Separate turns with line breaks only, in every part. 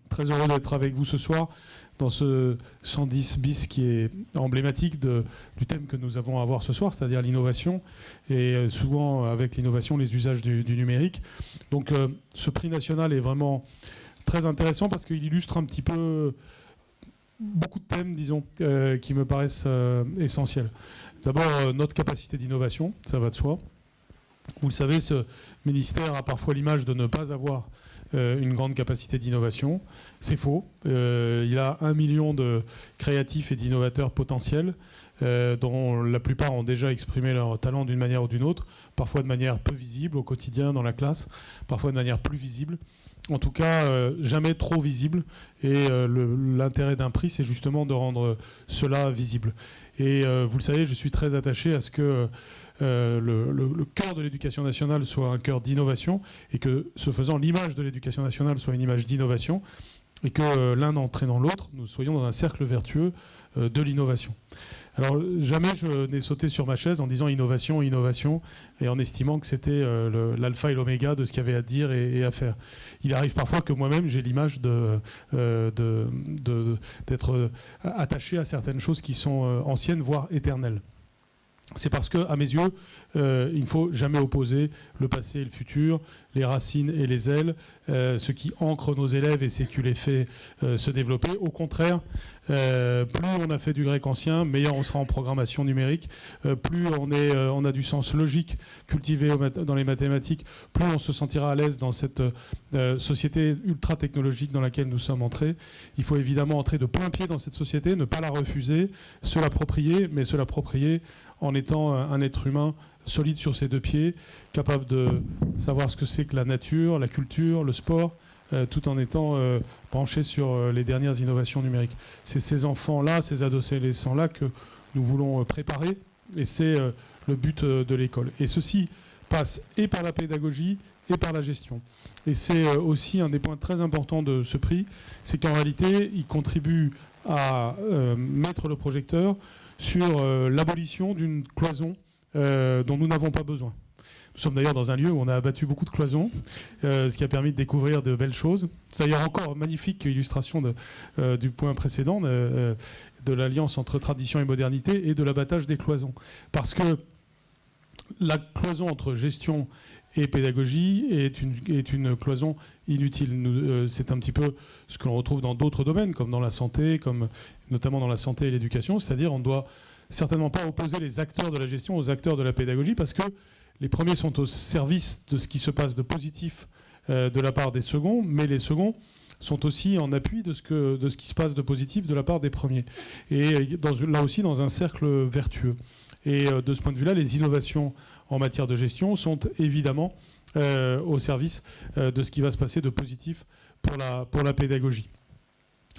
Très heureux d'être avec vous ce soir dans ce 110 bis qui est emblématique du thème que nous avons à voir ce soir, c'est-à-dire l'innovation, et souvent avec l'innovation, les usages du numérique. Donc ce prix national est vraiment très intéressant parce qu'il illustre un petit peu beaucoup de thèmes, disons, qui me paraissent essentiels. D'abord, notre capacité d'innovation, ça va de soi. Vous le savez, ce ministère a parfois l'image de ne pas avoir une grande capacité d'innovation. C'est faux. Il a 1 million de créatifs et d'innovateurs potentiels, dont la plupart ont déjà exprimé leur talent d'une manière ou d'une autre, parfois de manière peu visible au quotidien dans la classe, parfois de manière plus visible. En tout cas, jamais trop visible. Et l'intérêt d'un prix, c'est justement de rendre cela visible. Et vous le savez, je suis très attaché à ce que le cœur de l'éducation nationale soit un cœur d'innovation et que, ce faisant, l'image de l'éducation nationale soit une image d'innovation et que l'un entraînant l'autre, nous soyons dans un cercle vertueux de l'innovation. Alors, jamais je n'ai sauté sur ma chaise en disant innovation, innovation, et en estimant que c'était l'alpha et l'oméga de ce qu'il y avait à dire et à faire. Il arrive parfois que moi-même, j'ai l'image d'être attaché à certaines choses qui sont anciennes, voire éternelles. C'est parce qu'à mes yeux, il ne faut jamais opposer le passé et le futur, les racines et les ailes, ce qui ancre nos élèves et c'est qui les fait se développer. Au contraire, plus on a fait du grec ancien, meilleur on sera en programmation numérique. Plus on a du sens logique cultivé dans les mathématiques, plus on se sentira à l'aise dans cette société ultra technologique dans laquelle nous sommes entrés. Il faut évidemment entrer de plein pied dans cette société, ne pas la refuser, se l'approprier, mais se l'approprier en étant un être humain solide sur ses deux pieds, capable de savoir ce que c'est que la nature, la culture, le sport, tout en étant branché sur les dernières innovations numériques. C'est ces enfants-là, ces adolescents-là que nous voulons préparer, et c'est le but de l'école. Et ceci passe et par la pédagogie et par la gestion. Et c'est aussi un des points très importants de ce prix, c'est qu'en réalité, il contribue à mettre le projecteur sur l'abolition d'une cloison dont nous n'avons pas besoin. Nous sommes d'ailleurs dans un lieu où on a abattu beaucoup de cloisons, ce qui a permis de découvrir de belles choses. C'est d'ailleurs encore magnifique illustration du point précédent, de l'alliance entre tradition et modernité et de l'abattage des cloisons. Parce que la cloison entre gestion et pédagogie est une cloison inutile. C'est un petit peu ce que l'on retrouve dans d'autres domaines, comme dans la santé, comme notamment dans la santé et l'éducation. C'est-à-dire on ne doit certainement pas opposer les acteurs de la gestion aux acteurs de la pédagogie, parce que les premiers sont au service de ce qui se passe de positif de la part des seconds, mais les seconds sont aussi en appui de ce qui se passe de positif de la part des premiers. Et là aussi dans un cercle vertueux. Et de ce point de vue-là, les innovations en matière de gestion sont évidemment au service de ce qui va se passer de positif pour la pédagogie.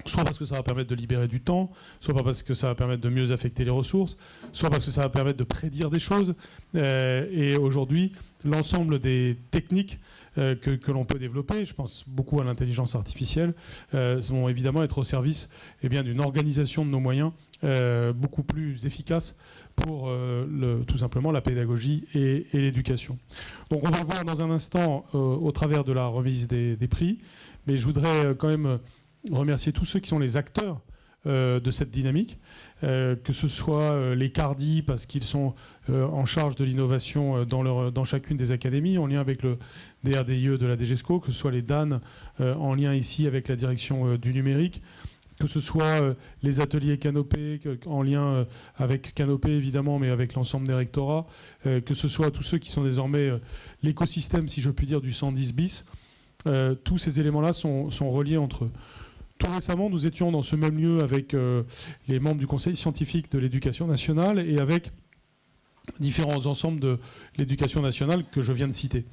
Soit parce que ça va permettre de libérer du temps, soit parce que ça va permettre de mieux affecter les ressources, soit parce que ça va permettre de prédire des choses. Et aujourd'hui, l'ensemble des techniques que l'on peut développer, je pense beaucoup à l'intelligence artificielle, vont évidemment être au service d'une organisation de nos moyens beaucoup plus efficace pour tout simplement la pédagogie et l'éducation. Donc on va le voir dans un instant au travers de la remise des prix, mais je voudrais quand même remercier tous ceux qui sont les acteurs de cette dynamique, que ce soit les CARDI, parce qu'ils sont en charge de l'innovation dans chacune des académies, en lien avec le DRDIE de la DGESCO, que ce soit les DAN en lien ici avec la direction du numérique, que ce soit les ateliers Canopé, en lien avec Canopé évidemment, mais avec l'ensemble des rectorats, que ce soit tous ceux qui sont désormais l'écosystème, si je puis dire, du 110 bis. Tous ces éléments-là sont reliés entre eux. Tout récemment, nous étions dans ce même lieu avec les membres du Conseil scientifique de l'éducation nationale et avec différents ensembles de l'éducation nationale que je viens de citer.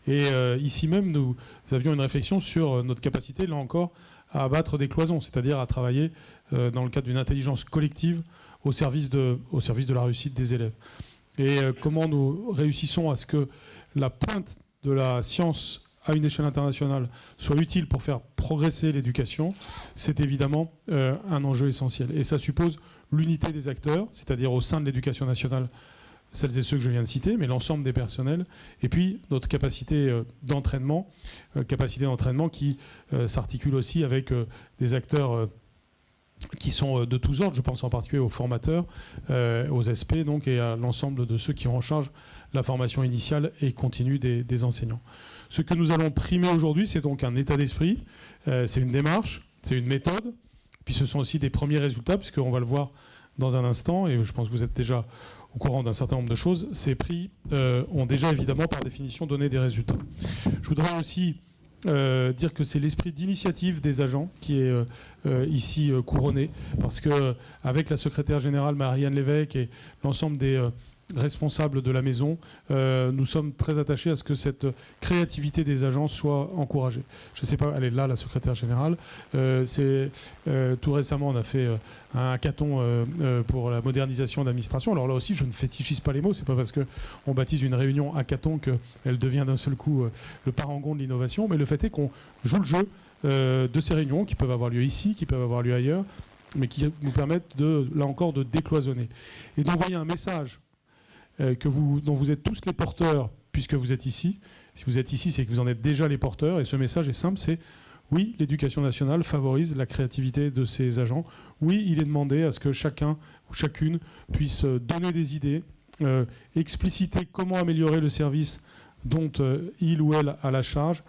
Et ici même, nous avions une réflexion sur notre capacité, là encore, à abattre des cloisons, c'est-à-dire à travailler dans le cadre d'une intelligence collective au service de la réussite des élèves. Et comment nous réussissons à ce que la pointe de la science à une échelle internationale soit utile pour faire progresser l'éducation, c'est évidemment un enjeu essentiel. Et ça suppose l'unité des acteurs, c'est-à-dire au sein de l'éducation nationale, celles et ceux que je viens de citer, mais l'ensemble des personnels, et puis notre capacité d'entraînement qui s'articule aussi avec des acteurs qui sont de tous ordres. Je pense en particulier aux formateurs, aux SP, donc, et à l'ensemble de ceux qui ont en charge la formation initiale et continue des enseignants. Ce que nous allons primer aujourd'hui, c'est donc un état d'esprit, c'est une démarche, c'est une méthode, puis ce sont aussi des premiers résultats, puisqu'on va le voir dans un instant, et je pense que vous êtes déjà au courant d'un certain nombre de choses. Ces prix ont déjà évidemment par définition donné des résultats. Je voudrais aussi dire que c'est l'esprit d'initiative des agents qui est ici couronné, parce qu'avec la secrétaire générale Marianne Lévesque et l'ensemble des responsables de la maison, nous sommes très attachés à ce que cette créativité des agents soit encouragée. Je ne sais pas, elle est là, la secrétaire générale. Tout récemment, on a fait un hackathon pour la modernisation de l'administration. Alors là aussi, je ne fétichise pas les mots. C'est pas parce qu'on baptise une réunion hackathon qu'elle devient d'un seul coup le parangon de l'innovation. Mais le fait est qu'on joue le jeu de ces réunions qui peuvent avoir lieu ici, qui peuvent avoir lieu ailleurs, mais qui nous permettent, là encore, de décloisonner et d'envoyer un message dont vous êtes tous les porteurs, puisque vous êtes ici. Si vous êtes ici, c'est que vous en êtes déjà les porteurs. Et ce message est simple, c'est oui, l'éducation nationale favorise la créativité de ses agents. Oui, il est demandé à ce que chacun ou chacune puisse donner des idées, expliciter comment améliorer le service dont il ou elle a la charge.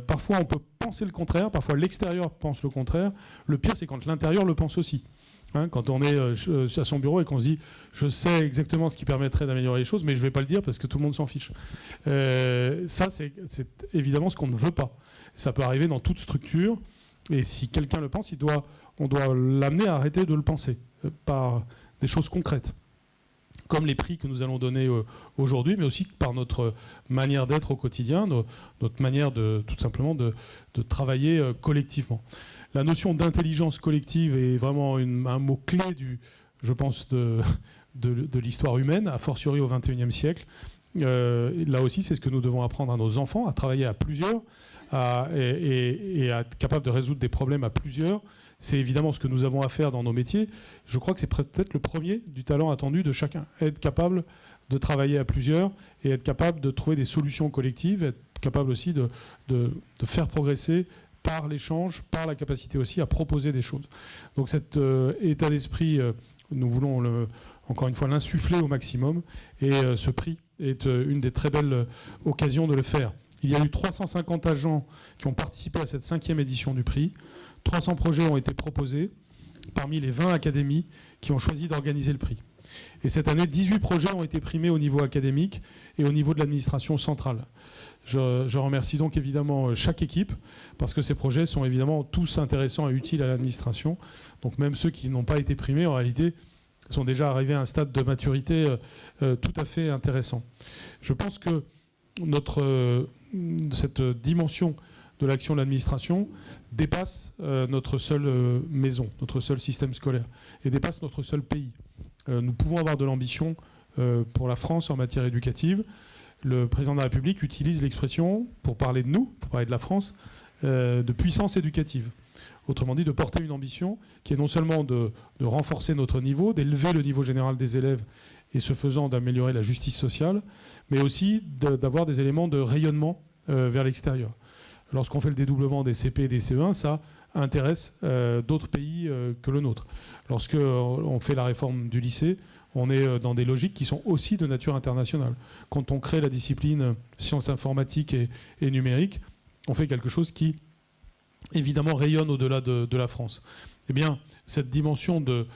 Parfois, on peut penser le contraire. Parfois, l'extérieur pense le contraire. Le pire, c'est quand l'intérieur le pense aussi. Quand on est à son bureau et qu'on se dit « je sais exactement ce qui permettrait d'améliorer les choses, mais je ne vais pas le dire parce que tout le monde s'en fiche ». Ça, c'est évidemment ce qu'on ne veut pas. Ça peut arriver dans toute structure, et si quelqu'un le pense, on doit l'amener à arrêter de le penser par des choses concrètes, comme les prix que nous allons donner aujourd'hui, mais aussi par notre manière d'être au quotidien, notre manière tout simplement de travailler collectivement. La notion d'intelligence collective est vraiment un mot-clé, je pense, de l'histoire humaine, a fortiori au XXIe siècle. Là aussi, c'est ce que nous devons apprendre à nos enfants, à travailler à plusieurs et à être capable de résoudre des problèmes à plusieurs. C'est évidemment ce que nous avons à faire dans nos métiers. Je crois que c'est peut-être le premier du talent attendu de chacun. Être capable de travailler à plusieurs et être capable de trouver des solutions collectives, être capable aussi de faire progresser par l'échange, par la capacité aussi à proposer des choses. Donc cet état d'esprit, nous voulons encore une fois l'insuffler au maximum, et ce prix est une des très belles occasions de le faire. Il y a eu 350 agents qui ont participé à cette 5e édition du prix. 300 projets ont été proposés parmi les 20 académies qui ont choisi d'organiser le prix. Et cette année, 18 projets ont été primés au niveau académique et au niveau de l'administration centrale. Je remercie donc évidemment chaque équipe, parce que ces projets sont évidemment tous intéressants et utiles à l'administration. Donc même ceux qui n'ont pas été primés, en réalité, sont déjà arrivés à un stade de maturité tout à fait intéressant. Je pense que cette dimension de l'action de l'administration dépasse notre seule maison, notre seul système scolaire, et dépasse notre seul pays. Nous pouvons avoir de l'ambition pour la France en matière éducative. Le président de la République utilise l'expression, pour parler de nous, pour parler de la France, de puissance éducative. Autrement dit, de porter une ambition qui est non seulement de renforcer notre niveau, d'élever le niveau général des élèves et ce faisant d'améliorer la justice sociale, mais aussi d'avoir des éléments de rayonnement vers l'extérieur. Lorsqu'on fait le dédoublement des CP et des CE1, ça intéresse d'autres pays que le nôtre. Lorsqu'on fait la réforme du lycée, on est dans des logiques qui sont aussi de nature internationale. Quand on crée la discipline sciences informatiques et numériques, on fait quelque chose qui, évidemment, rayonne au-delà de la France. Eh bien, cette dimension de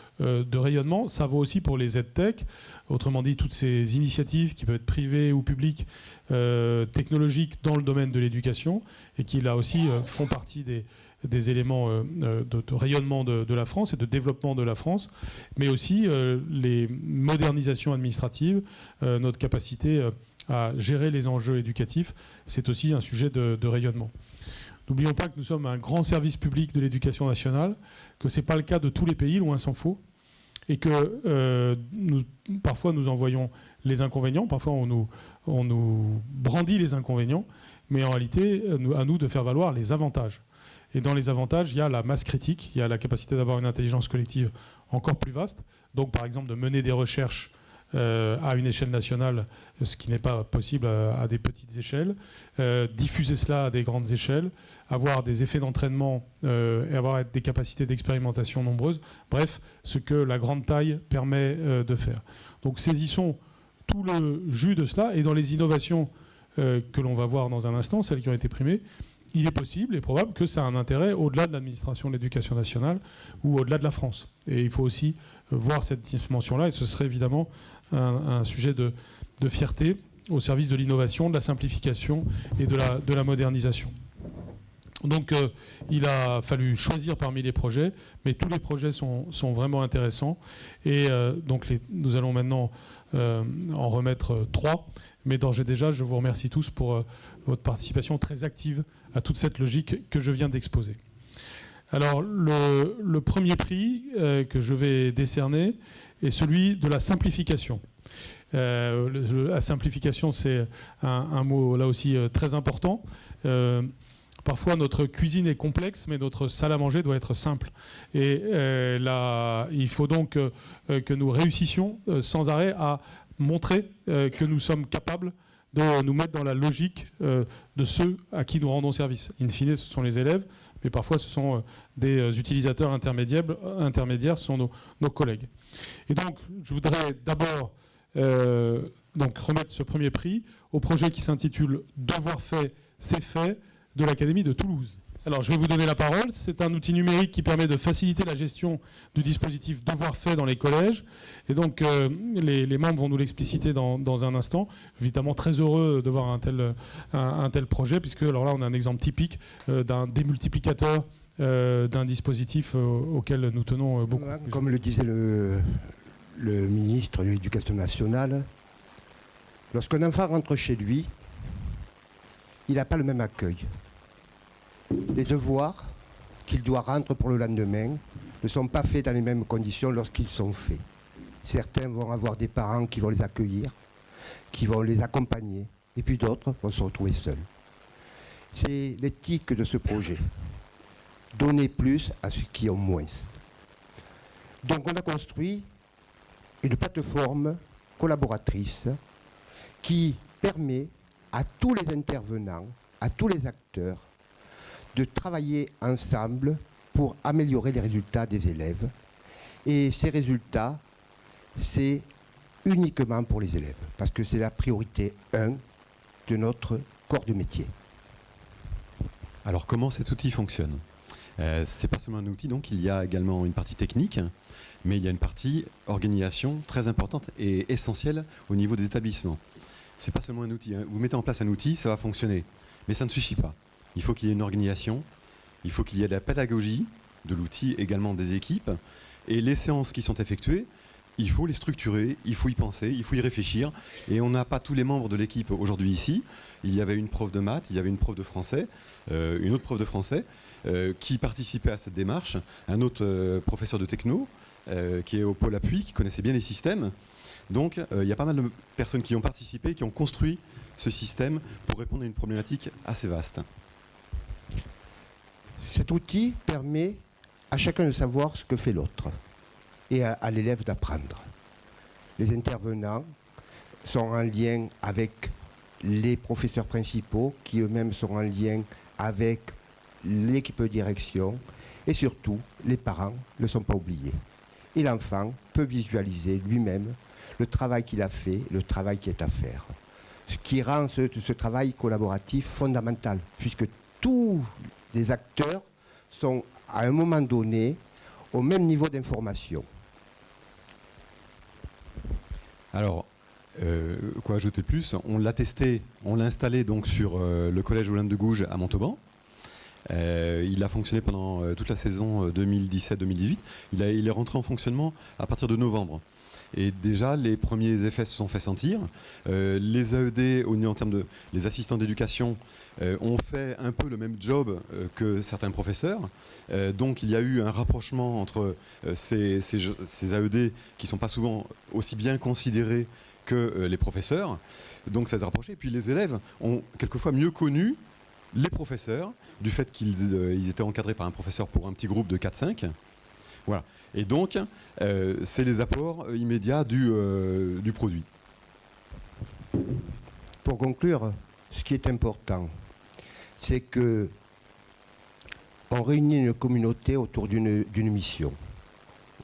rayonnement, ça vaut aussi pour les EdTech, autrement dit, toutes ces initiatives qui peuvent être privées ou publiques, technologiques dans le domaine de l'éducation, et qui, là aussi, font partie des éléments de rayonnement de la France et de développement de la France, mais aussi les modernisations administratives, notre capacité à gérer les enjeux éducatifs, c'est aussi un sujet de rayonnement. N'oublions pas que nous sommes un grand service public de l'éducation nationale, que ce n'est pas le cas de tous les pays, loin s'en faut, et que parfois nous en voyons les inconvénients, parfois on nous brandit les inconvénients, mais en réalité, à nous de faire valoir les avantages. Et dans les avantages, il y a la masse critique, il y a la capacité d'avoir une intelligence collective encore plus vaste, donc par exemple de mener des recherches à une échelle nationale, ce qui n'est pas possible à des petites échelles, diffuser cela à des grandes échelles, avoir des effets d'entraînement et avoir des capacités d'expérimentation nombreuses. Bref, ce que la grande taille permet de faire. Donc saisissons tout le jus de cela, et dans les innovations que l'on va voir dans un instant, celles qui ont été primées, il est possible et probable que ça a un intérêt au-delà de l'administration de l'éducation nationale ou au-delà de la France. Et il faut aussi voir cette dimension-là, et ce serait évidemment un sujet de fierté au service de l'innovation, de la simplification et de la modernisation. Donc il a fallu choisir parmi les projets, mais tous les projets sont vraiment intéressants. Et donc nous allons maintenant en remettre 3. Mais d'ores et déjà, je vous remercie tous pour votre participation très active à toute cette logique que je viens d'exposer. Alors le premier prix que je vais décerner est celui de la simplification. La simplification, c'est un mot là aussi très important. Parfois, notre cuisine est complexe, mais notre salle à manger doit être simple. Et il faut donc que nous réussissions sans arrêt à montrer que nous sommes capables de nous mettre dans la logique de ceux à qui nous rendons service. In fine, ce sont les élèves, mais parfois ce sont des utilisateurs intermédiaires, ce sont nos collègues. Et donc, je voudrais d'abord donc remettre ce premier prix au projet qui s'intitule « Devoir fait, c'est fait » de l'Académie de Toulouse. Alors, je vais vous donner la parole. C'est un outil numérique qui permet de faciliter la gestion du dispositif Devoir fait dans les collèges. Et donc, les membres vont nous l'expliciter dans un instant. Évidemment, très heureux de voir un tel projet, puisque alors là, on a un exemple typique d'un démultiplicateur d'un dispositif auquel nous tenons beaucoup.
Comme le disait le ministre de l'Éducation nationale, lorsqu'un enfant rentre chez lui, il n'a pas le même accueil. Les devoirs qu'il doit rendre pour le lendemain ne sont pas faits dans les mêmes conditions lorsqu'ils sont faits. Certains vont avoir des parents qui vont les accueillir, qui vont les accompagner, et puis d'autres vont se retrouver seuls. C'est l'éthique de ce projet. Donner plus à ceux qui ont moins. Donc on a construit une plateforme collaboratrice qui permet à tous les intervenants, à tous les acteurs, de travailler ensemble pour améliorer les résultats des élèves. Et ces résultats, c'est uniquement pour les élèves, parce que c'est la priorité 1 de notre corps de métier.
Alors comment cet outil fonctionne ? C'est pas seulement un outil, donc il y a également une partie technique, mais il y a une partie organisation très importante et essentielle au niveau des établissements. C'est pas seulement un outil, hein. Vous mettez en place un outil, ça va fonctionner, mais ça ne suffit pas. Il faut qu'il y ait une organisation, il faut qu'il y ait de la pédagogie de l'outil, également des équipes, et les séances qui sont effectuées, il faut les structurer, il faut y penser, il faut y réfléchir, et on n'a pas tous les membres de l'équipe aujourd'hui ici. Il y avait une prof de maths, il y avait une prof de français, une autre prof de français, qui participait à cette démarche, un autre professeur de techno, qui est au pôle appui, qui connaissait bien les systèmes. Donc il y a pas mal de personnes qui ont participé, qui ont construit ce système pour répondre à une problématique assez vaste.
Cet outil permet à chacun de savoir ce que fait l'autre et à l'élève d'apprendre. Les intervenants sont en lien avec les professeurs principaux qui eux-mêmes sont en lien avec l'équipe de direction et surtout les parents ne sont pas oubliés. Et l'enfant peut visualiser lui-même le travail qu'il a fait, le travail qui est à faire. Ce qui rend ce travail collaboratif fondamental, puisque tous les acteurs sont à un moment donné au même niveau d'information. Alors,
quoi ajouter de plus ? On l'a testé, on l'a installé donc sur le collège Olympe de Gouges à Montauban. Il a fonctionné pendant toute la saison 2017-2018. Il est rentré en fonctionnement à partir de novembre. Et déjà, les premiers effets se sont fait sentir. Les AED, en termes de les assistants d'éducation, ont fait un peu le même job que certains professeurs. Donc, il y a eu un rapprochement entre ces AED qui ne sont pas souvent aussi bien considérés que les professeurs. Donc, ça s'est rapproché. Et puis, les élèves ont quelquefois mieux connu les professeurs, du fait qu'ils étaient encadrés par un professeur pour un petit groupe de 4-5. Voilà. Et donc, c'est les apports immédiats du produit.
Pour conclure, ce qui est important, c'est que on réunit une communauté autour d'une mission,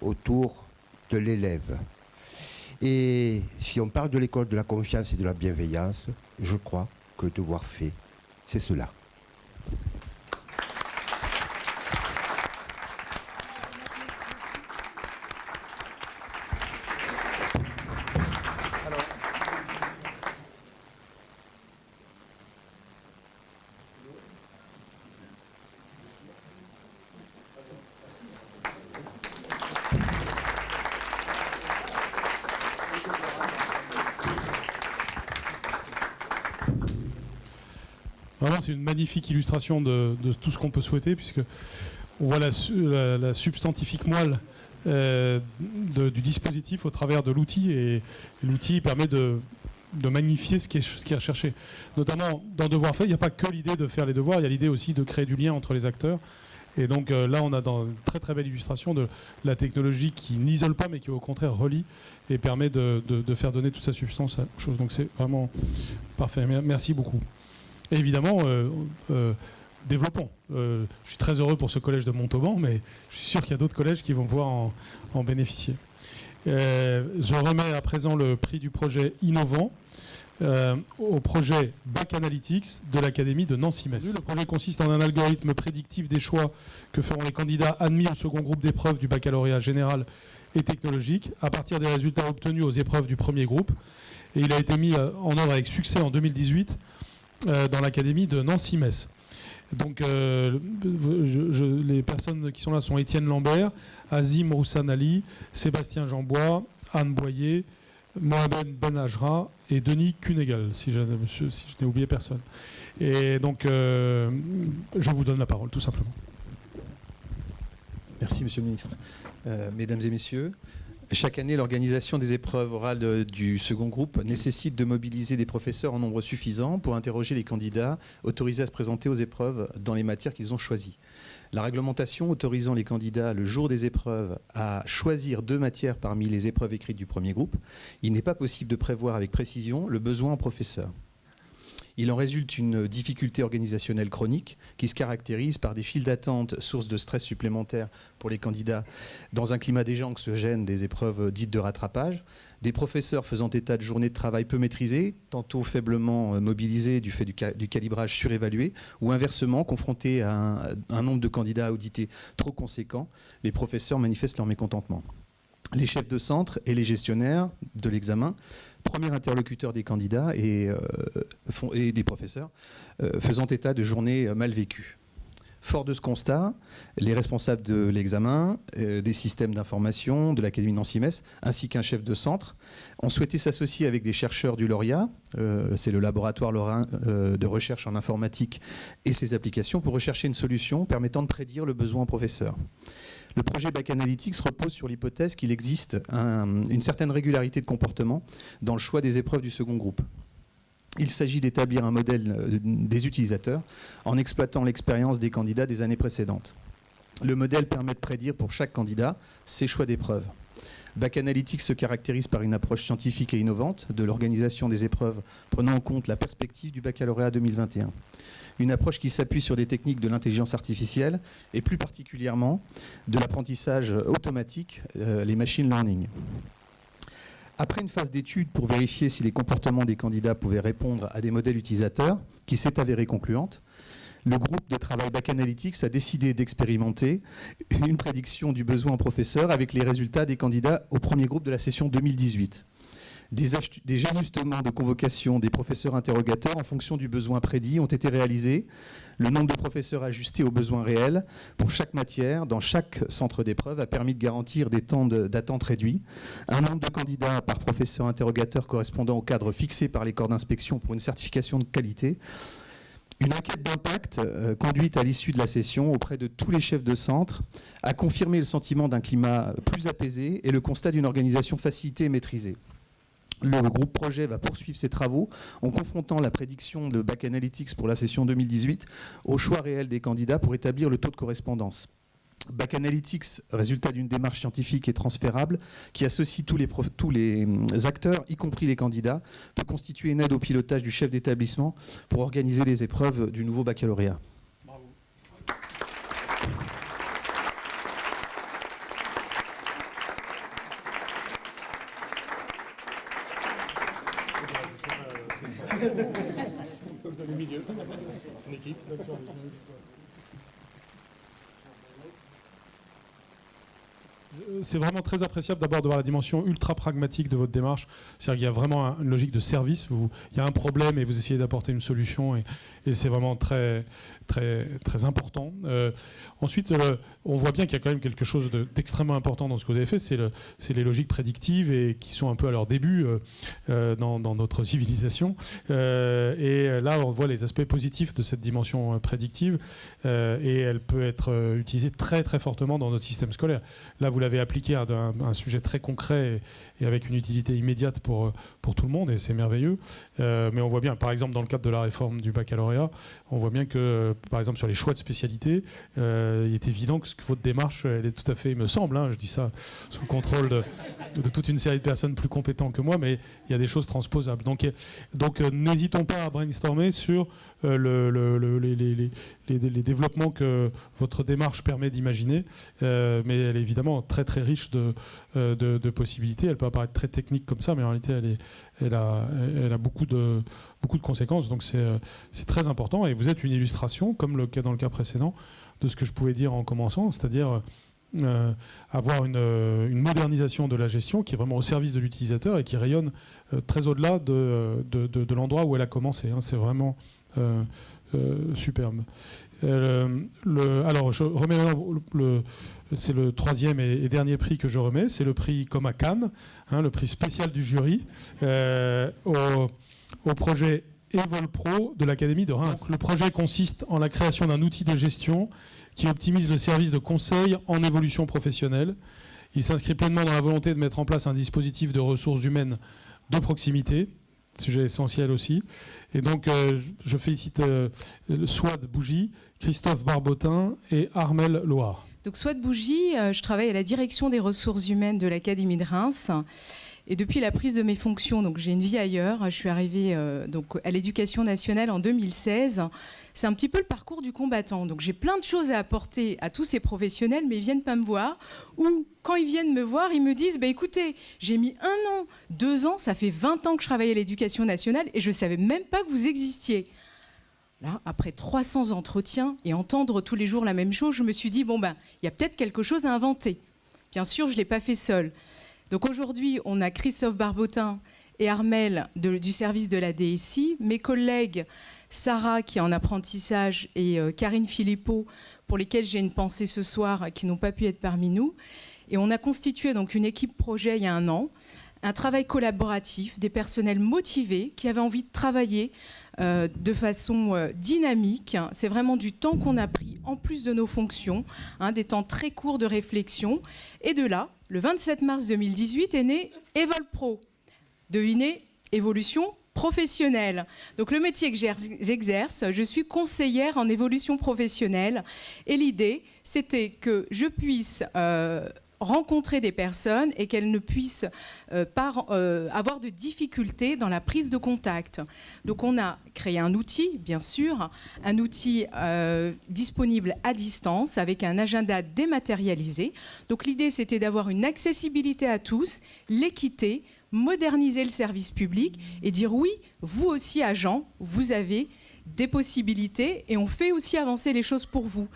autour de l'élève. Et si on parle de l'école de la confiance et de la bienveillance, je crois que devoir fait, c'est cela.
Vraiment, c'est une magnifique illustration de tout ce qu'on peut souhaiter, puisque on voit la substantifique moelle du dispositif au travers de l'outil, et l'outil permet de magnifier ce qui est recherché. Notamment, dans Devoir fait, il n'y a pas que l'idée de faire les devoirs, il y a l'idée aussi de créer du lien entre les acteurs. Et donc là, on a dans une très très belle illustration de la technologie qui n'isole pas, mais qui au contraire relie et permet de faire donner toute sa substance aux choses. Donc c'est vraiment parfait. Merci beaucoup. Et évidemment, développons. Je suis très heureux pour ce collège de Montauban, mais je suis sûr qu'il y a d'autres collèges qui vont pouvoir en bénéficier. Je remets à présent le prix du projet innovant au projet Bac Analytics de l'Académie de Nancy-Metz. Le projet consiste en un algorithme prédictif des choix que feront les candidats admis au second groupe d'épreuves du baccalauréat général et technologique à partir des résultats obtenus aux épreuves du premier groupe. Et il a été mis en œuvre avec succès en 2018 dans l'Académie de Nancy-Metz. Donc les personnes qui sont là sont Étienne Lambert, Azim Roussanali, Sébastien Jeanbois, Anne Boyer, Mohamed Ben Ajra et Denis Cunégal, si je n'ai oublié personne. Et donc je vous donne la parole, tout simplement.
Merci, Monsieur le Ministre. Mesdames et Messieurs, chaque année, l'organisation des épreuves orales du second groupe nécessite de mobiliser des professeurs en nombre suffisant pour interroger les candidats autorisés à se présenter aux épreuves dans les matières qu'ils ont choisies. La réglementation autorisant les candidats le jour des épreuves à choisir 2 matières parmi les épreuves écrites du premier groupe, il n'est pas possible de prévoir avec précision le besoin en professeurs. Il en résulte une difficulté organisationnelle chronique qui se caractérise par des files d'attente, source de stress supplémentaire pour les candidats dans un climat déjà anxiogène des épreuves dites de rattrapage, des professeurs faisant état de journées de travail peu maîtrisées, tantôt faiblement mobilisés du fait du calibrage surévalué, ou inversement confrontés à un nombre de candidats audités trop conséquent, les professeurs manifestent leur mécontentement. Les chefs de centre et les gestionnaires de l'examen, premier interlocuteur des candidats et des professeurs, faisant état de journées mal vécues. Fort de ce constat, les responsables de l'examen, des systèmes d'information de l'Académie de Nancy-Metz, ainsi qu'un chef de centre, ont souhaité s'associer avec des chercheurs du lauréat, c'est le laboratoire lorrain de recherche en informatique et ses applications, pour rechercher une solution permettant de prédire le besoin en professeurs. Le projet Bac Analytics repose sur l'hypothèse qu'il existe une certaine régularité de comportement dans le choix des épreuves du second groupe. Il s'agit d'établir un modèle des utilisateurs en exploitant l'expérience des candidats des années précédentes. Le modèle permet de prédire pour chaque candidat ses choix d'épreuves. Bac Analytics se caractérise par une approche scientifique et innovante de l'organisation des épreuves prenant en compte la perspective du baccalauréat 2021. Une approche qui s'appuie sur des techniques de l'intelligence artificielle et plus particulièrement de l'apprentissage automatique, les machine learning. Après une phase d'étude pour vérifier si les comportements des candidats pouvaient répondre à des modèles utilisateurs, qui s'est avérée concluante, le groupe de travail Bac Analytics a décidé d'expérimenter une prédiction du besoin en professeurs avec les résultats des candidats au premier groupe de la session 2018. Des ajustements de convocation des professeurs interrogateurs en fonction du besoin prédit ont été réalisés. Le nombre de professeurs ajustés aux besoins réels pour chaque matière dans chaque centre d'épreuve a permis de garantir des temps d'attente réduits. Un nombre de candidats par professeur interrogateur correspondant au cadre fixé par les corps d'inspection pour une certification de qualité. Une enquête d'impact conduite à l'issue de la session auprès de tous les chefs de centre a confirmé le sentiment d'un climat plus apaisé et le constat d'une organisation facilitée et maîtrisée. Le groupe projet va poursuivre ses travaux en confrontant la prédiction de Bac Analytics pour la session 2018 au choix réel des candidats pour établir le taux de correspondance. Bac Analytics, résultat d'une démarche scientifique et transférable qui associe tous les acteurs, y compris les candidats, peut constituer une aide au pilotage du chef d'établissement pour organiser les épreuves du nouveau baccalauréat. Bravo.
C'est vraiment très appréciable d'abord de voir la dimension ultra pragmatique de votre démarche. C'est-à-dire qu'il y a vraiment une logique de service. Il y a un problème et vous essayez d'apporter une solution et c'est vraiment très, très, très important. Ensuite, on voit bien qu'il y a quand même quelque chose d'extrêmement important dans ce que vous avez fait. C'est les logiques prédictives et qui sont un peu à leur début dans notre civilisation. Et là, on voit les aspects positifs de cette dimension prédictive et elle peut être utilisée très, très fortement dans notre système scolaire. Là, vous l'avez appliqué à un sujet très concret et avec une utilité immédiate pour tout le monde, et c'est merveilleux. Mais on voit bien, par exemple, dans le cadre de la réforme du baccalauréat, on voit bien que, par exemple, sur les choix de spécialité, il est évident que votre démarche, elle est tout à fait, il me semble, je dis ça sous le contrôle de toute une série de personnes plus compétentes que moi, mais il y a des choses transposables. Donc n'hésitons pas à brainstormer sur les développements que votre démarche permet d'imaginer, mais elle est évidemment très très riche de possibilités. Elle peut apparaître très technique comme ça, mais en réalité elle a beaucoup de conséquences, donc c'est très important. Et vous êtes une illustration, comme dans le cas précédent, de ce que je pouvais dire en commençant, c'est-à-dire avoir une modernisation de la gestion qui est vraiment au service de l'utilisateur et qui rayonne très au-delà de l'endroit où elle a commencé. C'est vraiment superbe. Alors, je remets c'est le troisième et dernier prix que je remets, c'est le prix comme à Cannes, le prix spécial du jury au projet EvolPro de l'Académie de Reims. Donc, le projet consiste en la création d'un outil de gestion qui optimise le service de conseil en évolution professionnelle. Il s'inscrit pleinement dans la volonté de mettre en place un dispositif de ressources humaines de proximité, sujet essentiel aussi. Et donc, je félicite Souad Bougie, Christophe Barbotin et Armel Loire.
Donc, Souad Bougie, je travaille à la direction des ressources humaines de l'Académie de Reims. Et depuis la prise de mes fonctions, donc j'ai une vie ailleurs. Je suis arrivée à l'Éducation nationale en 2016. C'est un petit peu le parcours du combattant. Donc j'ai plein de choses à apporter à tous ces professionnels, mais ils ne viennent pas me voir. Ou quand ils viennent me voir, ils me disent écoutez, j'ai mis 1 an, 2 ans, ça fait 20 ans que je travaille à l'Éducation nationale et je ne savais même pas que vous existiez. Là, après 300 entretiens et entendre tous les jours la même chose, je me suis dit il y a peut-être quelque chose à inventer. Bien sûr, je ne l'ai pas fait seule. Donc aujourd'hui, on a Christophe Barbotin et Armel du service de la DSI, mes collègues Sarah qui est en apprentissage et Karine Philippot pour lesquelles j'ai une pensée ce soir qui n'ont pas pu être parmi nous. Et on a constitué donc une équipe projet il y a 1 an, un travail collaboratif, des personnels motivés qui avaient envie de travailler de façon dynamique. C'est vraiment du temps qu'on a pris en plus de nos fonctions, des temps très courts de réflexion. Et de là, le 27 mars 2018 est né EvolPro. Devinez, évolution professionnelle. Donc le métier que j'exerce, je suis conseillère en évolution professionnelle. Et l'idée, c'était que je puisse rencontrer des personnes et qu'elles ne puissent pas avoir de difficultés dans la prise de contact. Donc on a créé un outil, bien sûr, un outil disponible à distance avec un agenda dématérialisé. Donc l'idée, c'était d'avoir une accessibilité à tous, l'équité, moderniser le service public et dire oui, vous aussi agents, vous avez des possibilités et on fait aussi avancer les choses pour vous.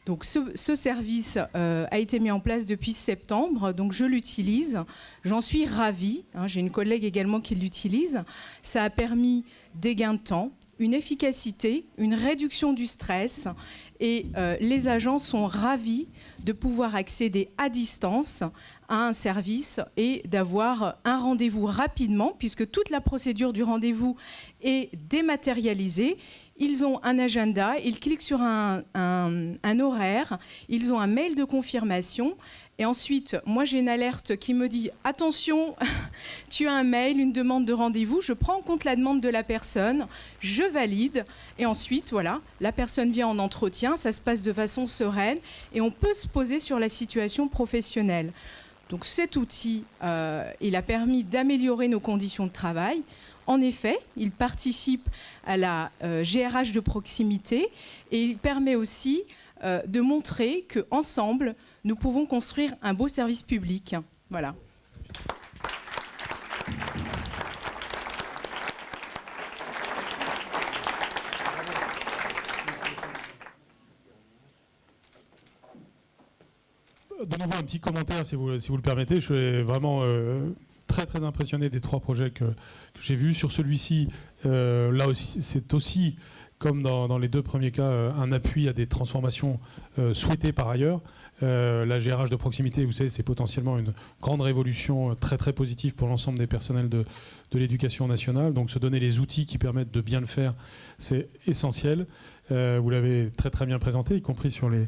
Donc ce service a été mis en place depuis septembre, donc je l'utilise, j'en suis ravie, j'ai une collègue également qui l'utilise. Ça a permis des gains de temps, une efficacité, une réduction du stress et les agents sont ravis de pouvoir accéder à distance à un service et d'avoir un rendez-vous rapidement puisque toute la procédure du rendez-vous est dématérialisée. ils ont un agenda, ils cliquent sur un horaire, ils ont un mail de confirmation. Et ensuite, moi, j'ai une alerte qui me dit « Attention, tu as un mail, une demande de rendez-vous. » Je prends en compte la demande de la personne, je valide. Et ensuite, voilà, la personne vient en entretien, ça se passe de façon sereine et on peut se poser sur la situation professionnelle. Donc cet outil, il a permis d'améliorer nos conditions de travail. En effet, il participe à la GRH de proximité et il permet aussi de montrer qu'ensemble, nous pouvons construire un beau service public. Voilà.
De nouveau, un petit commentaire, si vous le permettez. Je suis vraiment très, très impressionné des 3 projets que j'ai vus. Sur celui-ci, là aussi, c'est aussi, comme dans les 2 premiers cas, un appui à des transformations souhaitées par ailleurs. La GRH de proximité, vous savez, c'est potentiellement une grande révolution très très positive pour l'ensemble des personnels de l'éducation nationale. Donc se donner les outils qui permettent de bien le faire, c'est essentiel. Vous l'avez très très bien présenté, y compris sur les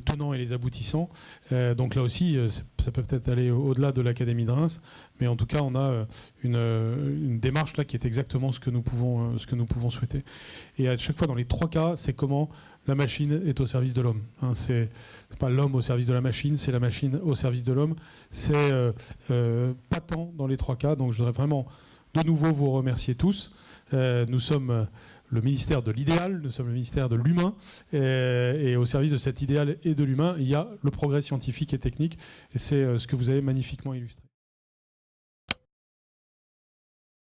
tenants et les aboutissants. Donc là aussi, ça peut peut-être aller au-delà de l'Académie de Reims, mais en tout cas, on a une démarche là qui est exactement ce que nous pouvons souhaiter. Et à chaque fois, dans les 3 cas, c'est comment la machine est au service de l'homme. Hein, c'est pas l'homme au service de la machine, c'est la machine au service de l'homme. C'est patent dans les 3 cas. Donc je voudrais vraiment de nouveau vous remercier tous. Nous sommes le ministère de l'idéal, nous sommes le ministère de l'humain. Et au service de cet idéal et de l'humain, il y a le progrès scientifique et technique. Et c'est ce que vous avez magnifiquement illustré.